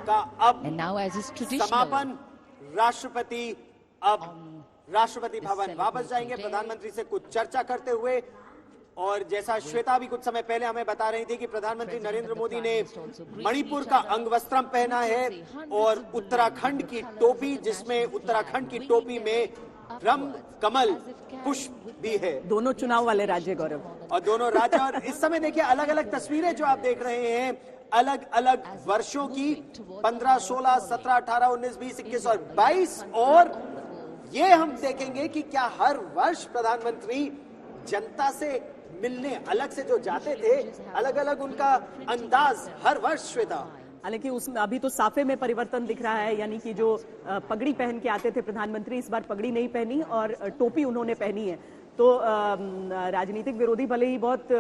का अब समापन। राष्ट्रपति अब राष्ट्रपति भवन वापस जाएंगे प्रधानमंत्री से कुछ चर्चा करते हुए। और जैसा श्वेता भी कुछ समय पहले हमें बता रही थी कि प्रधानमंत्री नरेंद्र मोदी ने मणिपुर का अंगवस्त्रम पहना है और उत्तराखंड की टोपी, जिसमें उत्तराखंड की टोपी में ब्रह्म कमल पुष्प भी है। दोनों चुनाव वाले राज्य गौरव, और दोनों राज्य। और इस समय देखिए अलग अलग तस्वीरें जो आप देख रहे हैं, अलग अलग वर्षों की, 15, 16, 17, 18, 19, 20, 21 और 22। और ये हम देखेंगे कि क्या हर वर्ष प्रधानमंत्री जनता से मिलने अलग से जो जाते थे, अलग अलग उनका अंदाज हर वर्ष। श्वेता, हालांकि उसमें अभी तो साफे में परिवर्तन दिख रहा है, यानी कि जो पगड़ी पहन के आते थे प्रधानमंत्री, इस बार पगड़ी नहीं पहनी और टोपी उन्होंने पहनी है। तो राजनीतिक विरोधी भले ही बहुत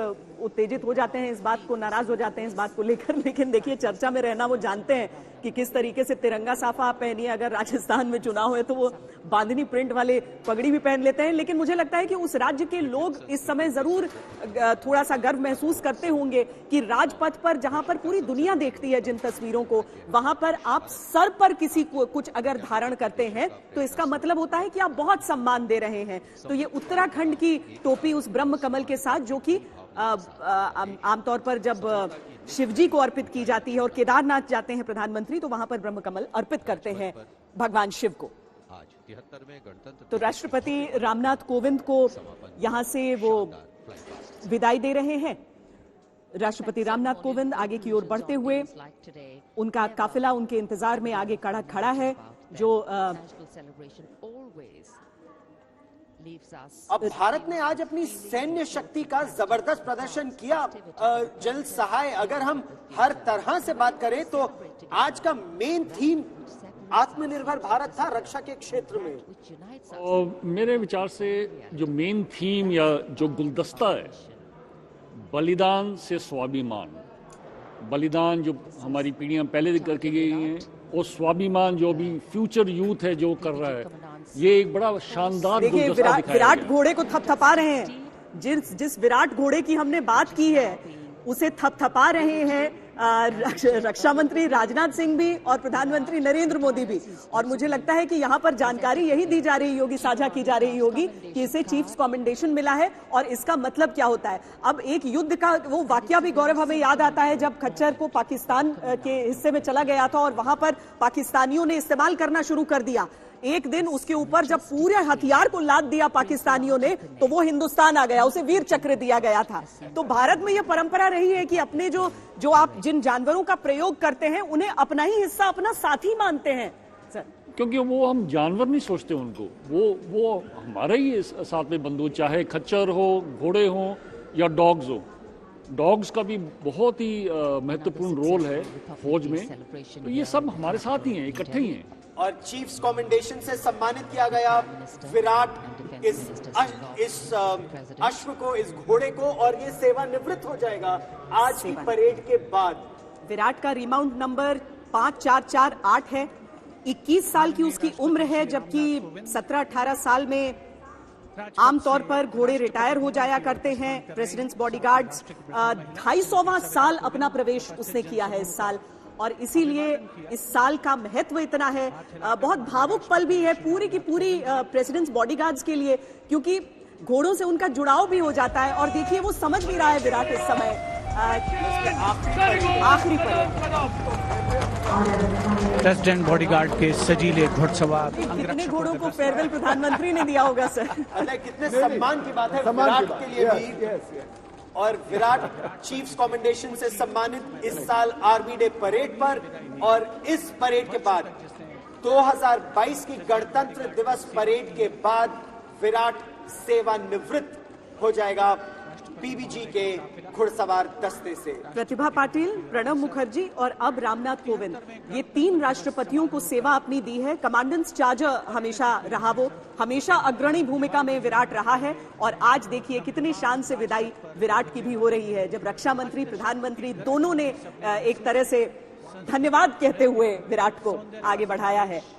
उत्तेजित हो जाते हैं, इस बात को नाराज हो जाते हैं इस बात को लेकर, लेकिन देखिए चर्चा में रहना वो जानते हैं कि किस तरीके से तिरंगा साफा आप पहनिए। अगर राजस्थान में चुनाव है तो वो बांधनी प्रिंट वाले पगड़ी भी पहन लेते हैं। लेकिन मुझे लगता है कि उस राज्य के लोग इस समय जरूर थोड़ा सा गर्व महसूस करते होंगे कि राजपथ पर, जहां पर पूरी दुनिया देखती है जिन तस्वीरों को, वहां पर आप सर पर किसी को कुछ अगर धारण करते हैं तो इसका मतलब होता है कि आप बहुत सम्मान दे रहे हैं। तो ये उत्तराखंड की टोपी उस ब्रह्म कमल के साथ, जो कि आमतौर पर जब शिवजी को अर्पित की जाती है और केदारनाथ जाते हैं प्रधानमंत्री तो वहां पर ब्रह्म कमल अर्पित करते हैं भगवान शिव को। तो राष्ट्रपति रामनाथ कोविंद को यहां से वो विदाई दे रहे हैं। राष्ट्रपति रामनाथ कोविंद आगे की ओर बढ़ते हुए, उनका काफिला उनके इंतजार में आगे खड़ा है। जो अब भारत ने आज अपनी सैन्य शक्ति का जबरदस्त प्रदर्शन किया। जल सहाय, अगर हम हर तरह से बात करें तो आज का मेन थीम आत्मनिर्भर भारत था रक्षा के क्षेत्र में। मेरे विचार से जो मेन थीम या जो गुलदस्ता है, बलिदान से स्वाभिमान, बलिदान जो हमारी पीढ़ियां पहले करके गई हैं, और स्वाभिमान जो भी फ्यूचर यूथ है जो कर रहा है, ये एक बड़ा शानदार गुलदस्ता दिखाया। विराट घोड़े को थपथपा रहे हैं। जिस विराट घोड़े की हमने बात की है उसे थपथपा रहे हैं रक्षा मंत्री राजनाथ सिंह भी और प्रधानमंत्री नरेंद्र मोदी भी। और मुझे लगता है कि यहाँ पर जानकारी यही दी जा रही होगी, साझा की जा रही होगी कि इसे चीफ्स कमेंडेशन मिला है और इसका मतलब क्या होता है। अब एक युद्ध का वो वाकया भी गौरव हमें याद आता है जब खच्चर को पाकिस्तान के हिस्से में चला गया था और वहां पर पाकिस्तानियों ने इस्तेमाल करना शुरू कर दिया। एक दिन उसके ऊपर जब पूरे हथियार को लाद दिया पाकिस्तानियों ने तो वो हिंदुस्तान आ गया, उसे वीर चक्र दिया गया था। तो भारत में यह परंपरा रही है कि अपने जो आप जिन जानवरों का प्रयोग करते हैं उन्हें अपना ही हिस्सा, अपना साथी मानते हैं सर। क्योंकि वो हम जानवर नहीं सोचते उनको, वो हमारा ही साथ में बंधु, चाहे खच्चर हो, घोड़े हो या डॉग्स हो। डॉग्स का भी बहुत ही महत्वपूर्ण रोल है फौज में। तो ये सब हमारे साथ ही हैं, इकट्ठे ही हैं। और चीफ्स कमेंडेशन से सम्मानित किया गया विराट इस अश्व को, इस घोड़े को, और ये सेवानिवृत्त हो जाएगा आज की परेड के बाद। विराट का रिमाउंट नंबर 5448 है। 21 साल की उसकी उम्र है, जबकि 17-18 साल में आमतौर पर घोड़े रिटायर हो जाया करते हैं। प्रेसिडेंट्स बॉडीगार्ड्स 250वां साल अपना प्रवेश उसने किया है इस साल, और इसीलिए इस साल का महत्व इतना है। बहुत भावुक पल भी है पूरी की पूरी प्रेसिडेंट्स बॉडीगार्ड्स के लिए, क्योंकि घोड़ों से उनका जुड़ाव भी हो जाता है। और देखिए वो समझ भी रहा है विराट इस समय आखिरी प्रेसिडेंट बॉडीगार्ड के सजीले घुड़सवार। कितने घोड़ों को फेयरवेल प्रधानमंत्री ने दिया होगा सर। कितने सम्मान की बात है विराट के लिए भी। और विराट चीफ्स कमेंडेशन से सम्मानित इस साल आर्मी डे परेड पर। और इस परेड के बाद 2022 की गणतंत्र दिवस परेड के बाद विराट सेवानिवृत्त हो जाएगा पीबीजी के घुड़सवार दस्ते से। प्रतिभा पाटिल, प्रणब मुखर्जी और अब रामनाथ कोविंद, ये 3 राष्ट्रपतियों को सेवा अपनी दी है। कमांडेंट्स चार्जर हमेशा रहा, वो हमेशा अग्रणी भूमिका में विराट रहा है। और आज देखिए कितनी शान से विदाई विराट की भी हो रही है, जब रक्षा मंत्री, प्रधानमंत्री दोनों ने एक तरह से धन्यवाद कहते हुए विराट को आगे बढ़ाया है।